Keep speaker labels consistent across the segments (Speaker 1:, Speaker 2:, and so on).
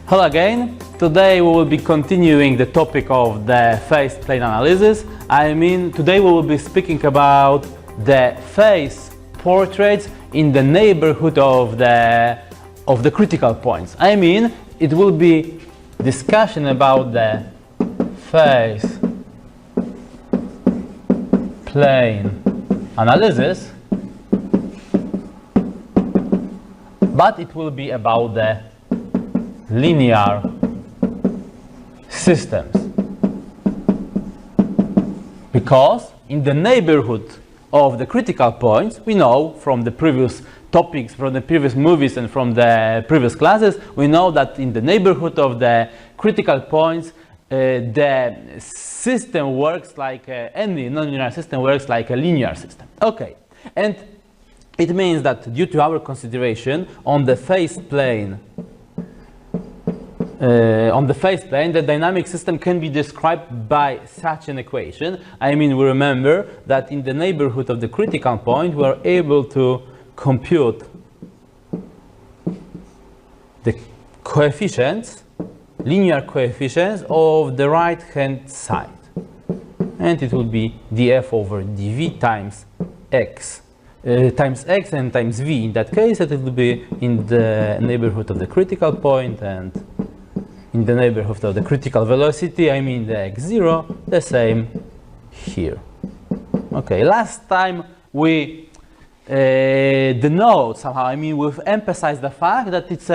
Speaker 1: Hello again. Today we will be continuing the topic of the phase plane analysis. Today we will be speaking about the phase portraits in the neighborhood of the critical points. It will be discussion about the phase plane analysis, but it will be about the linear systems, because in the neighborhood of the critical points, we know from the previous topics, from the previous movies and from the previous classes, we know that in the neighborhood of the critical points the system works like any nonlinear system works like a linear system. Okay, and it means that due to our consideration on the phase plane, the dynamic system can be described by such an equation. We remember that in the neighborhood of the critical point, we are able to compute the coefficients, linear coefficients of the right-hand side. And it will be df over dv times x and times v. In that case, it will be in the neighborhood of the critical point and in the neighborhood of the critical velocity, the x0, the same here. Okay, last time we denote somehow, we've emphasized the fact that it's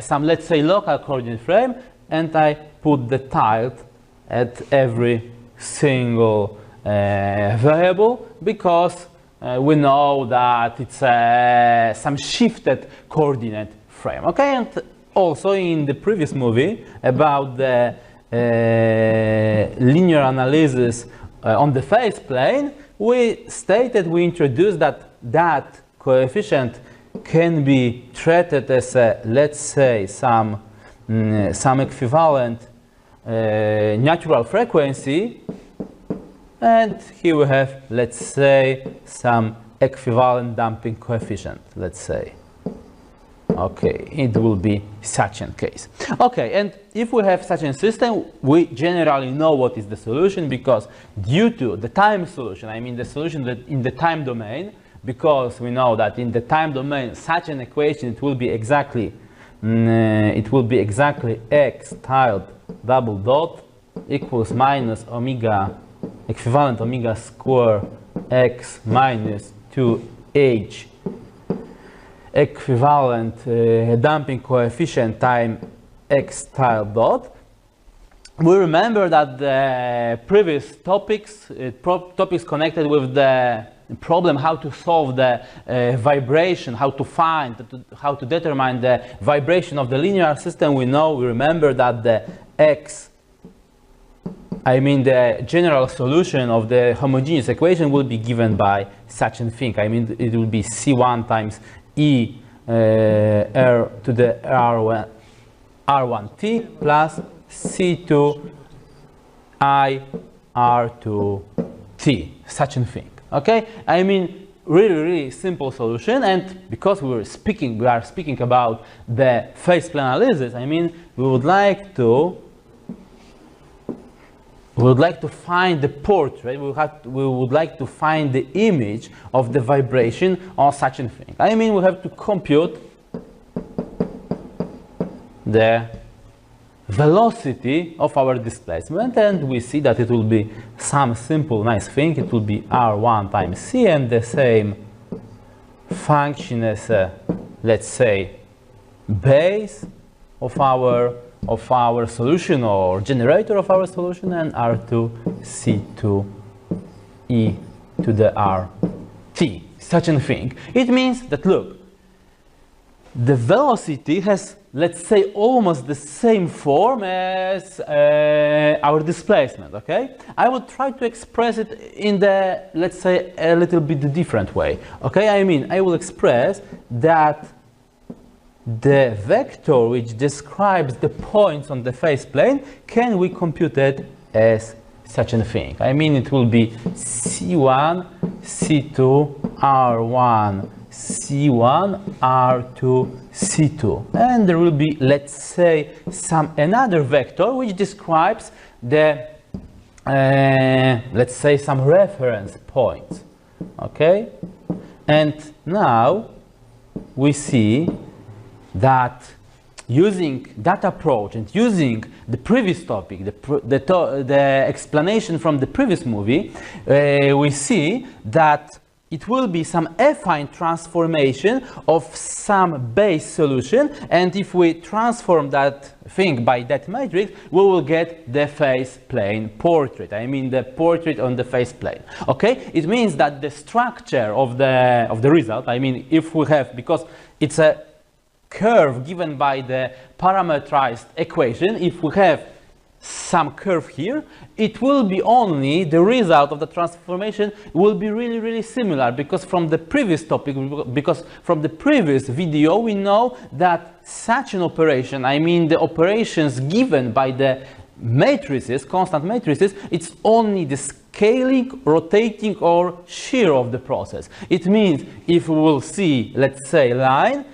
Speaker 1: some, let's say, local coordinate frame, and I put the tilde at every single variable, because we know that it's some shifted coordinate frame. Okay, and also in the previous movie about the linear analysis on the phase plane, we introduced that coefficient can be treated as a, let's say, some equivalent natural frequency, and here we have, let's say, some equivalent damping coefficient, let's say. Okay, it will be such a case. Okay, and if we have such a system, we generally know what is the solution, because due to the time solution, the solution that in the time domain, because we know that in the time domain such an equation, it will be exactly x tilde double dot equals minus omega equivalent omega square x minus 2h equivalent damping coefficient time x tilde dot. We remember that the previous topics connected with the problem how to solve the vibration, how to determine the vibration of the linear system. We remember that the x, the general solution of the homogeneous equation will be given by such a thing. It will be C1 times E r to the R1t plus C2 I R2t, such a thing. Okay, really simple solution, and because we are speaking about the phase plane analysis, we would like to find the portrait. We would like to find the image of the vibration on such a thing. We have to compute the velocity of our displacement, and we see that it will be some simple, nice thing. It will be R1 times C, and the same function as let's say, base of our solution, or generator of our solution, and R2 C2 E to the RT, such a thing. It means that, look, the velocity has, let's say, almost the same form as our displacement, okay? I will try to express it in the, let's say, a little bit different way, okay? I will express that the vector which describes the points on the phase plane can be computed as such a thing. It will be C1, C2, R1, C1, R2, C2. And there will be, let's say, another vector which describes the, let's say, some reference points. Okay? And now we see that using that approach and using the previous topic, the explanation from the previous movie, we see that it will be some affine transformation of some base solution, and if we transform that thing by that matrix, we will get the phase plane portrait. I mean the portrait on the phase plane. Okay? It means that the structure of the result, I mean if we have, because it's a curve given by the parametrized equation, if we have some curve here, it will be only the result of the transformation will be really similar, because from the previous topic, because from the previous video, we know that such an operation, I mean the operations given by the matrices, constant matrices, it's only the scaling, rotating or shear of the process. It means if we will see, let's say, line,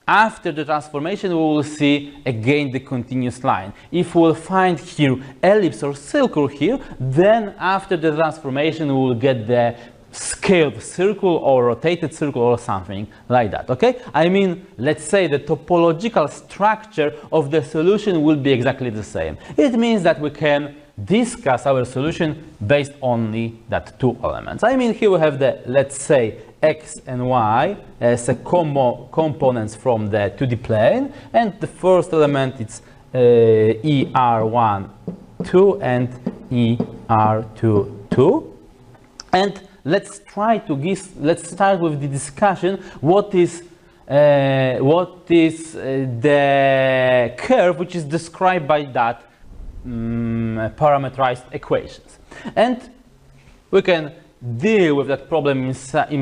Speaker 1: after the transformation, we will see again the continuous line. If we will find here ellipse or circle here, then after the transformation, we will get the scaled circle or rotated circle or something like that. Okay? I mean, let's say the topological structure of the solution will be exactly the same. It means that we can discuss our solution based only that two elements. I mean, here we have the, let's say, x and y as a components from the 2D plane, and the first element is ER1, 2 and ER2, 2. And let's start with the discussion what is the curve which is described by that parametrized equations. And we can deal with that problem in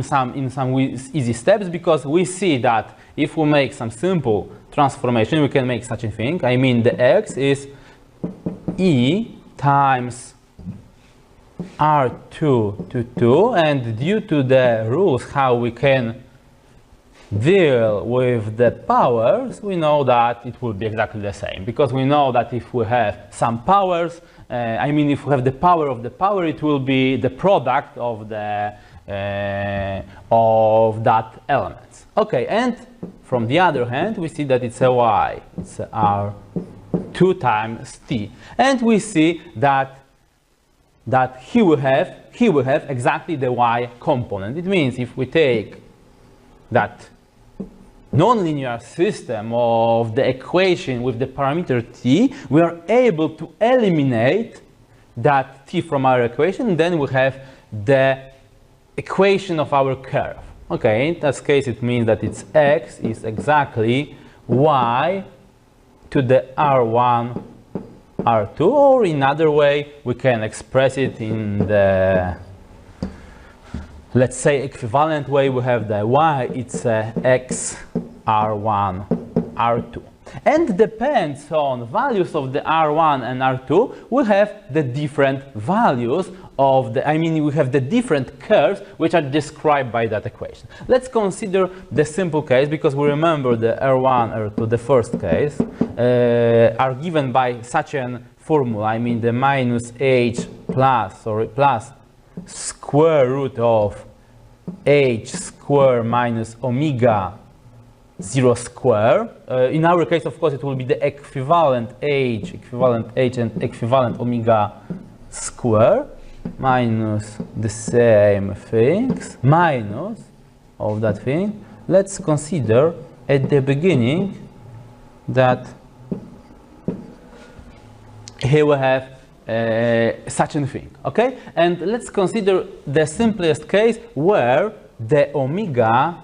Speaker 1: some easy steps, because we see that if we make some simple transformation, we can make such a thing. I mean, the x is E times R2 to 2, and due to the rules how we can deal with the powers, we know that it will be exactly the same, because we know that if we have some powers, I mean if we have the power of the power, it will be the product of the of that elements. Okay, and from the other hand, we see that it's a y, it's a R2 times t, and we see that here we have exactly the y component. It means if we take that nonlinear system of the equation with the parameter t, we are able to eliminate that t from our equation, then we have the equation of our curve. Okay, in that case it means that its x is exactly y to the r1, r2, or in another way we can express it in the, let's say, equivalent way. We have the y, it's x r1, r2. And depends on values of the r1 and r2, we have the different values of the, I mean, we have the different curves which are described by that equation. Let's consider the simple case, because we remember the r1, r2, the first case, are given by such a formula. I mean, the minus h plus square root of h square minus omega 0 square. In our case, of course, it will be the equivalent h and equivalent omega square minus the same things minus of that thing. Let's consider at the beginning that here we have such a thing, okay? And let's consider the simplest case where the omega,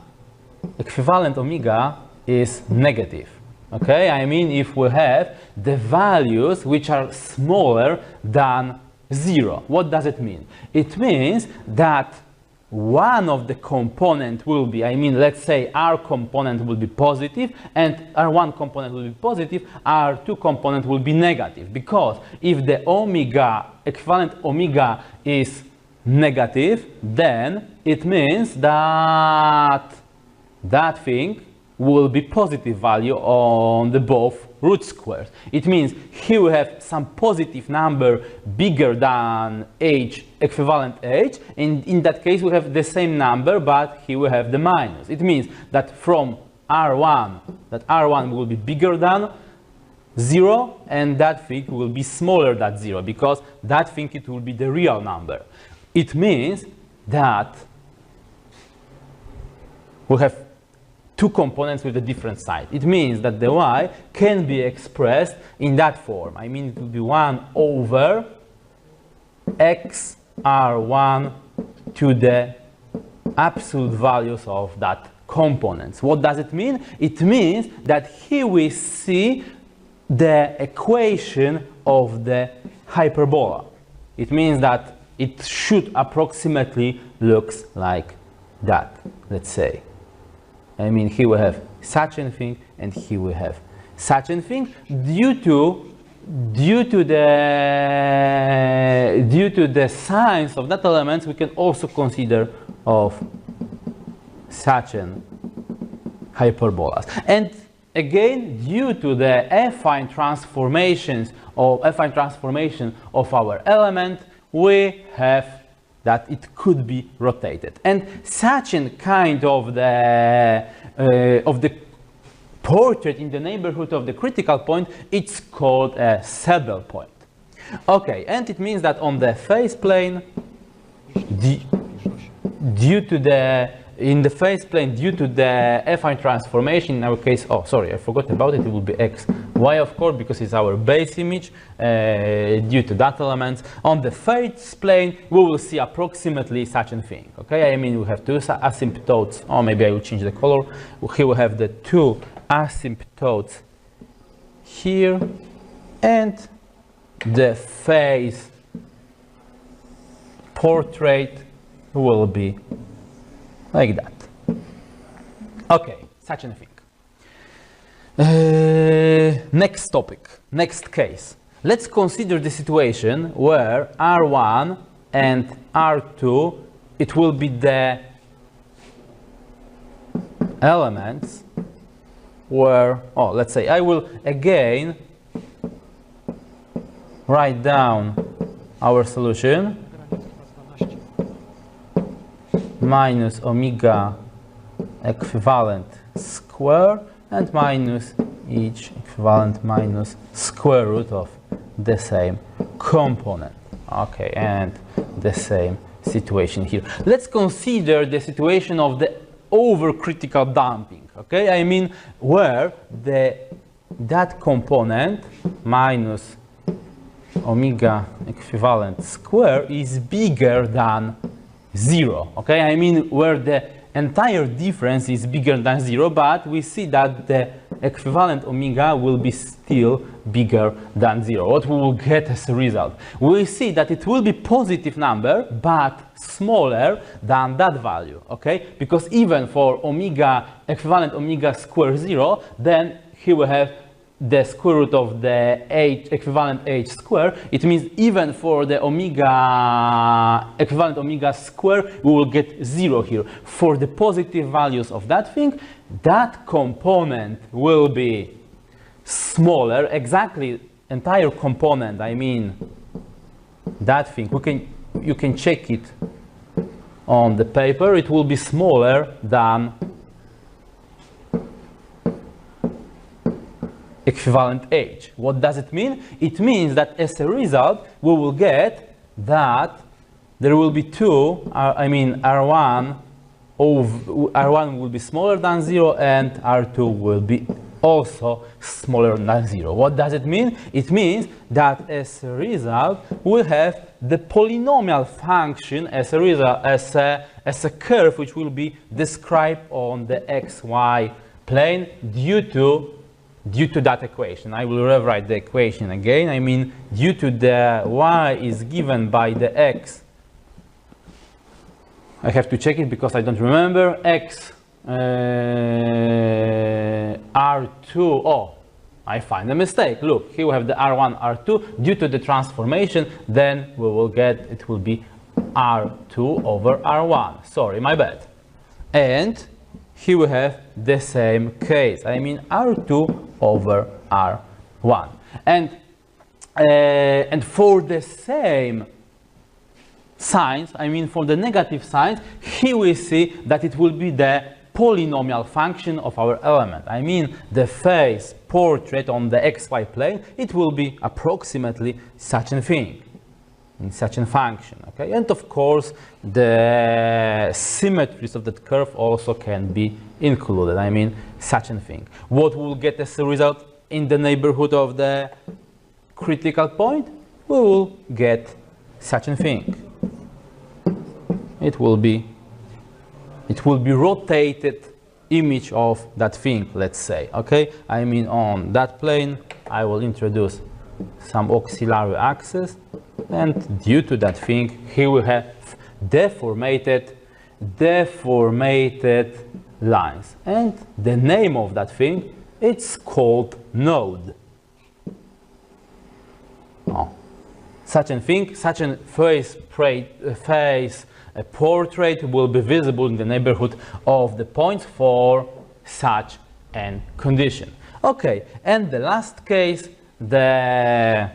Speaker 1: equivalent omega, is negative, okay? I mean, if we have the values which are smaller than 0. What does it mean? It means that one of the component will be, I mean, let's say R component will be positive and R1 component will be positive, R2 component will be negative, because if the omega, equivalent omega is negative, then it means that that thing will be positive value on the both root squares. It means here we have some positive number bigger than h, equivalent h, and in that case we have the same number, but here we have the minus. It means that from R1, that R1 will be bigger than 0, and that thing will be smaller than 0, because that thing it will be the real number. It means that we have two components with a different sign. It means that the y can be expressed in that form. I mean, it will be 1 over x r1 to the absolute values of that components. What does it mean? It means that here we see the equation of the hyperbola. It means that it should approximately looks like that, let's say. I mean, here we have such a thing, and here we have such a thing. Due to the signs of that elements, we can also consider of such an hyperbolas. And again, due to the affine transformation of our element, we have that it could be rotated. And such a kind of the portrait in the neighborhood of the critical point, it's called a saddle point. Okay, and it means that on the phase plane, due to the affine transformation, in our case, oh sorry, I forgot about it, it will be x, y of course, because it's our base image due to that element. On the phase plane, we will see approximately such a thing, okay? I mean, we have two asymptotes, or maybe I will change the color. Here we have the two asymptotes here, and the phase portrait will be like that. Okay, such a thing. Next topic, next case. Let's consider the situation where R1 and R2, it will be the elements where, oh, let's say I will again write down our solution. Minus omega equivalent square and minus each equivalent minus square root of the same component. Okay, and the same situation here. Let's consider the situation of the overcritical damping. Okay, I mean where that component minus omega equivalent square is bigger than 0. Okay, I mean where the entire difference is bigger than 0, but we see that the equivalent omega will be still bigger than 0. What we will get as a result? We see that it will be positive number, but smaller than that value. Okay, because even for omega equivalent omega square 0, then here we have the square root of the h equivalent h square. It means even for the omega equivalent omega square, we will get 0 here. For the positive values of that thing, that component will be smaller. Exactly, entire component. I mean that thing. You can check it on the paper. It will be smaller than equivalent h. What does it mean? It means that as a result, we will get that there will be two, I mean R1 will be smaller than 0 and R2 will be also smaller than 0. What does it mean? It means that as a result, we have the polynomial function as a result, as a curve which will be described on the xy plane due to that equation. I will rewrite the equation again. I mean, due to the y is given by the x, I have to check it because I don't remember, x R2, oh, I find a mistake. Look, here we have the R1, R2. Due to the transformation, then we will get, it will be R2 over R1. Sorry, my bad. And here we have the same case. I mean R2 over R1. And for the same signs, I mean for the negative signs, here we see that it will be the polynomial function of our element. I mean the phase portrait on the xy plane, it will be approximately such a thing, in such a function. Okay? And of course the symmetries of that curve also can be included. I mean such a thing. What we'll get as a result in the neighborhood of the critical point? We will get such a thing. It will be rotated image of that thing, let's say. Okay, I mean on that plane I will introduce some auxiliary axis, and due to that thing here we have deformated lines, and the name of that thing, it's called node. Such a thing, such a phase portrait will be visible in the neighborhood of the points for such a condition. Okay, and the last case, let's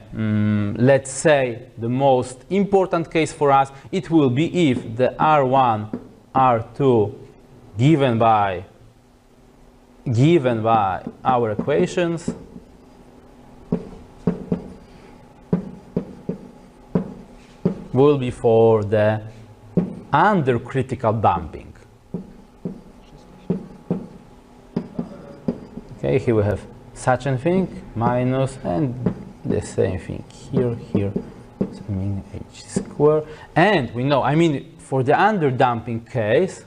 Speaker 1: say the most important case for us, it will be if the R1, R2 given by our equations will be for the under critical damping. Okay, here we have such a thing, minus, and the same thing here, so I mean h square. And we know, I mean, for the under damping case,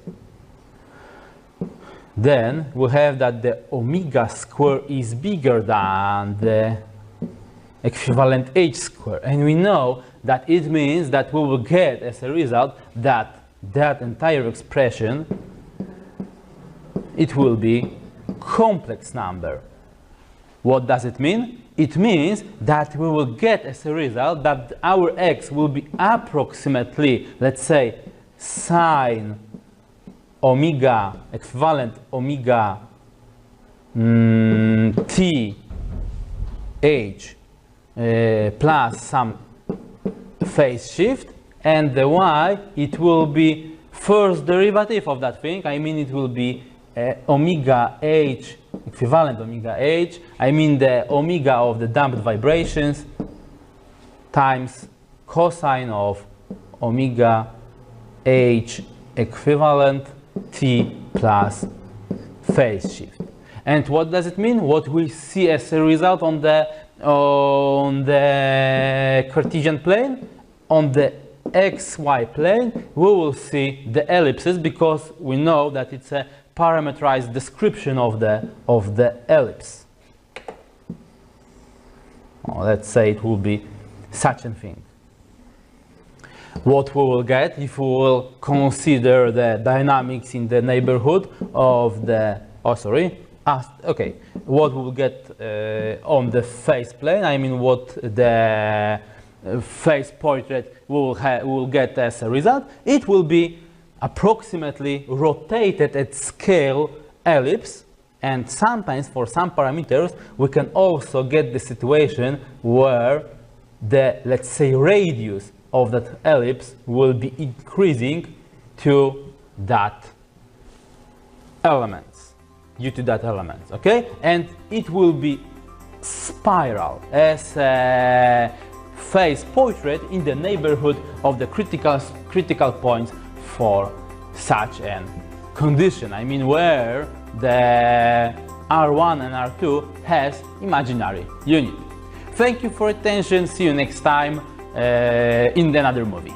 Speaker 1: then we have that the omega square is bigger than the equivalent h square. And we know that it means that we will get as a result that that entire expression, it will be complex number. What does it mean? It means that we will get as a result that our x will be approximately, let's say, sine omega, equivalent omega t h plus some phase shift, and the y, it will be first derivative of that thing. I mean it will be omega h, equivalent omega h, I mean the omega of the damped vibrations times cosine of omega h equivalent t plus phase shift. And what does it mean? What we see as a result on the Cartesian plane, on the xy plane, we will see the ellipses, because we know that it's a parameterized description of the ellipse. Let's say it will be such a thing. What we will get if we will consider the dynamics in the neighborhood of the, okay, what we will get on the phase plane, I mean what the phase portrait will get as a result, it will be approximately rotated at scale ellipse, and sometimes for some parameters we can also get the situation where the, let's say, radius of that ellipse will be increasing to that elements, due to that elements, okay? And it will be spiral as a phase portrait in the neighborhood of the critical points for such a condition. I mean where the R1 and R2 has imaginary unit. Thank you for attention. See you next time in another movie.